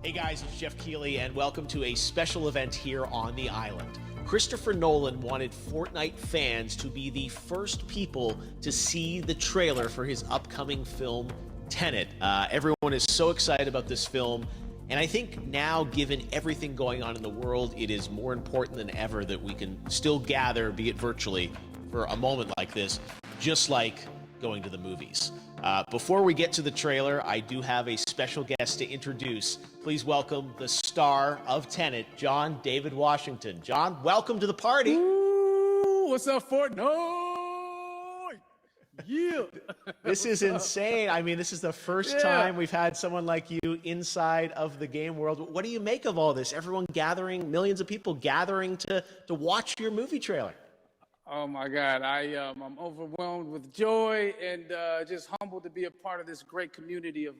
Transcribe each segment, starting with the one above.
Hey guys, it's Jeff Keighley, and welcome to a special event here on the island. Christopher Nolan wanted Fortnite fans to be the first people to see the trailer for his upcoming film, Tenet. Everyone is so excited about this film, and I think now, given everything going on in the world, it is more important than ever that we can still gather, be it virtually, for a moment like this, just like going to the movies. Before we get to the trailer, I do have a special guest to introduce. Please welcome the star of Tenet, John David Washington. John, welcome to the party. Ooh, what's up, Fortnite? Yeah. This is insane. I mean, this is the first time we've had someone like you inside of the game world. What do you make of all this? Everyone gathering, millions of people gathering to watch your movie trailer. Oh my God, I'm overwhelmed with joy and just humbled to be a part of this great community of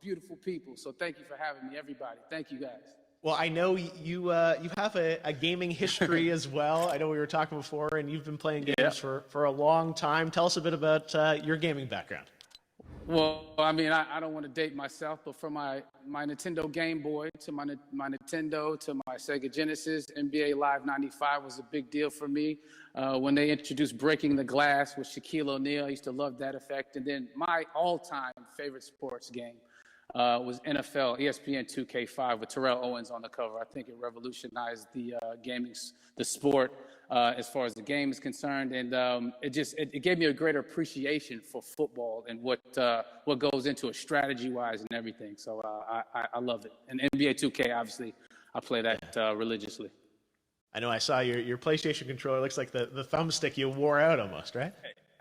beautiful people. So thank you for having me, everybody. Thank you, guys. Well, I know you have a gaming history as well. I know we were talking before, and you've been playing games for a long time. Tell us a bit about your gaming background. Well, I mean, I don't want to date myself, but from my Nintendo Game Boy to my Nintendo to my Sega Genesis, NBA Live 95 was a big deal for me. When they introduced Breaking the Glass with Shaquille O'Neal, I used to love that effect. And then my all-time favorite sports game was NFL ESPN 2K5 with Terrell Owens on the cover. I think it revolutionized the the sport as far as the game is concerned, and it gave me a greater appreciation for football and what goes into it strategy-wise and everything. So I love it. And NBA 2K, obviously, I play that religiously. I know I saw your PlayStation controller. Looks like the thumbstick you wore out almost, right?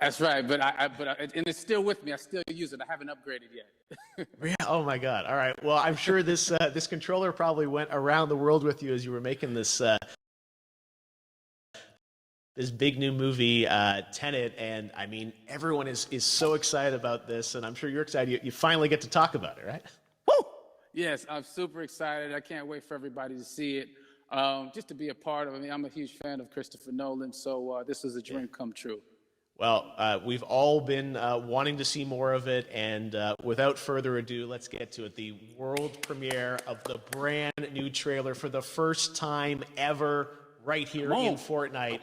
That's right, but and it's still with me. I still use it. I haven't upgraded yet. Yeah. Oh my God. All right. Well, I'm sure this controller probably went around the world with you as you were making this big new movie, Tenet, and I mean everyone is so excited about this, and I'm sure you're excited. You finally get to talk about it, right? Woo! Yes, I'm super excited. I can't wait for everybody to see it. Just to be a part of it. I mean, I'm a huge fan of Christopher Nolan, so this is a dream come true. Well, we've all been wanting to see more of it, and without further ado, let's get to it. The world premiere of the brand new trailer for the first time ever right here in Fortnite.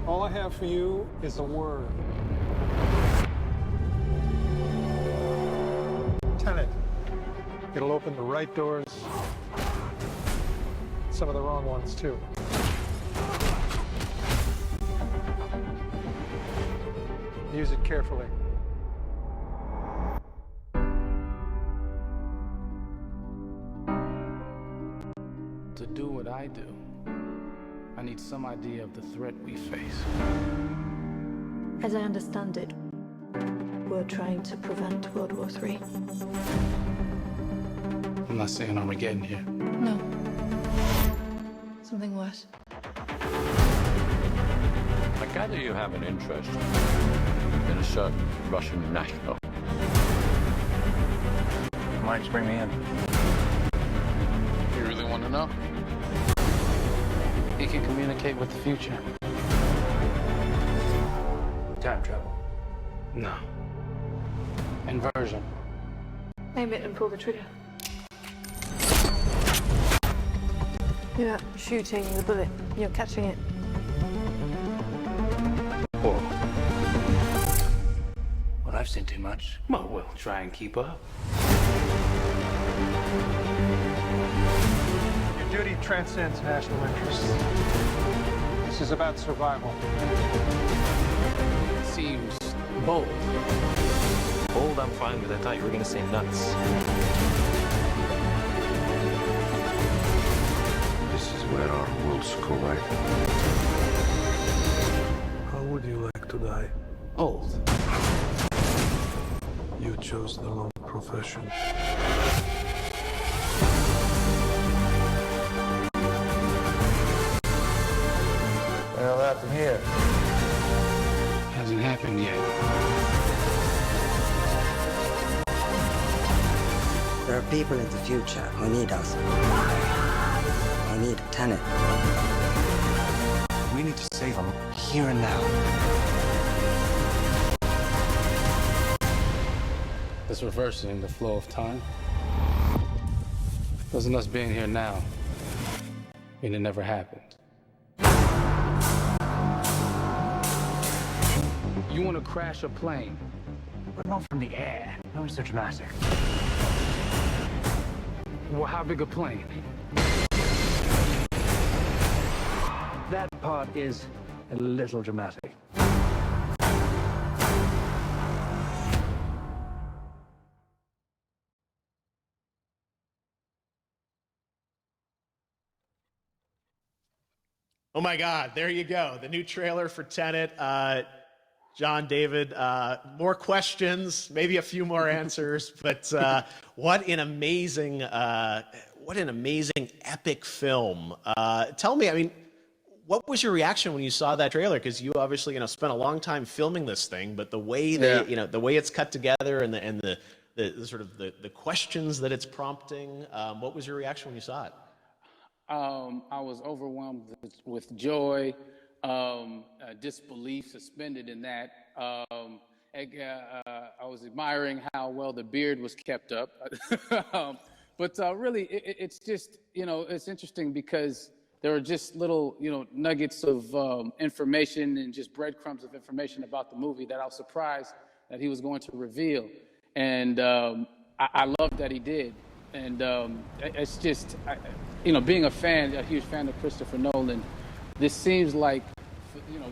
All I have for you is a word. Tenet. It'll open the right doors, some of the wrong ones too. Use it carefully. To do what I do, I need some idea of the threat we face. As I understand it, we're trying to prevent World War III. I'm not saying Armageddon here. No. Something worse. I gather you have an interest in a certain Russian national. Why don't you bring me in? You really want to know? He can communicate with the future. Time travel. No. Inversion. Aim it and pull the trigger. You're not shooting the bullet, you're catching it. Whoa. Well, I've seen too much. Well, we'll try and keep up. Your duty transcends national interests. This is about survival. It seems bold. Bold, I'm fine with. I thought you were going to say nuts. This is where our worlds collide. How would you like to die? Old. You chose the wrong profession. Well, that's here. Hasn't happened yet. There are people in the future who need us. Who need Tenet. We need to save him here and now. It's reversing the flow of time. Doesn't us being here now mean it never happened? You want to crash a plane? But not from the air. No, it's so dramatic. Well, how big a plane? That part is a little dramatic. Oh my God, there you go. The new trailer for Tenet. John, David, more questions, maybe a few more answers, but what an amazing epic film. Tell me, I mean, what was your reaction when you saw that trailer? Because you obviously, spent a long time filming this thing, but the way the way it's cut together and the sort of the questions that it's prompting, what was your reaction when you saw it? I was overwhelmed with joy, disbelief suspended in that. I was admiring how well the beard was kept up. But really, it's just, it's interesting because there are just little, nuggets of information and just breadcrumbs of information about the movie that I was surprised that he was going to reveal. And I love that he did. And it's just, being a huge fan of Christopher Nolan, this seems like,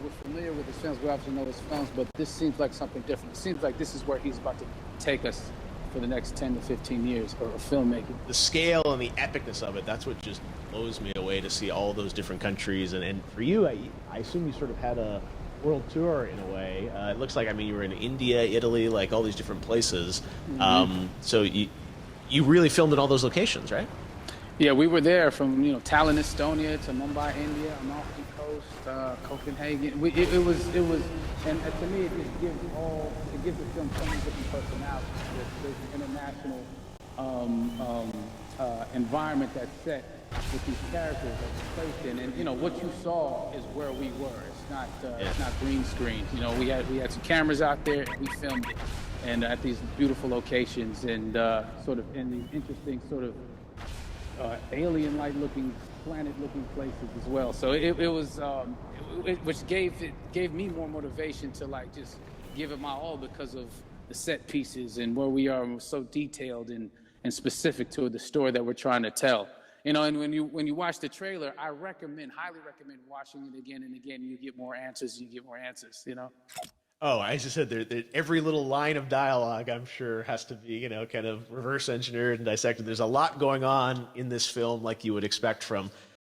we're familiar with his films, we obviously know his films, but this seems like something different. It seems like this is where he's about to take us for the next 10 to 15 years of filmmaking. The scale and the epicness of it, that's what just blows me away, to see all those different countries. And for you, I assume you sort of had a world tour in a way. It looks like, you were in India, Italy, like all these different places. Mm-hmm. So you really filmed in all those locations, right? Yeah, we were there from Tallinn, Estonia, to Mumbai, India, Amalfi Coast, Copenhagen. It was, and to me, it gives the film so many different personalities. There's an international environment that's set with these characters that's placed in, and what you saw is where we were. It's not green screen. We had some cameras out there, and we filmed it, and at these beautiful locations, and sort of in these interesting sort of alien-like looking, planet-looking places as well. So it was, which gave me more motivation to just give it my all because of the set pieces and where we are, and we're so detailed and specific to the story that we're trying to tell. And when you watch the trailer, I highly recommend watching it again and again. You get more answers. Oh, as you said, every little line of dialogue, I'm sure, has to be, kind of reverse engineered and dissected. There's a lot going on in this film, like you would expect from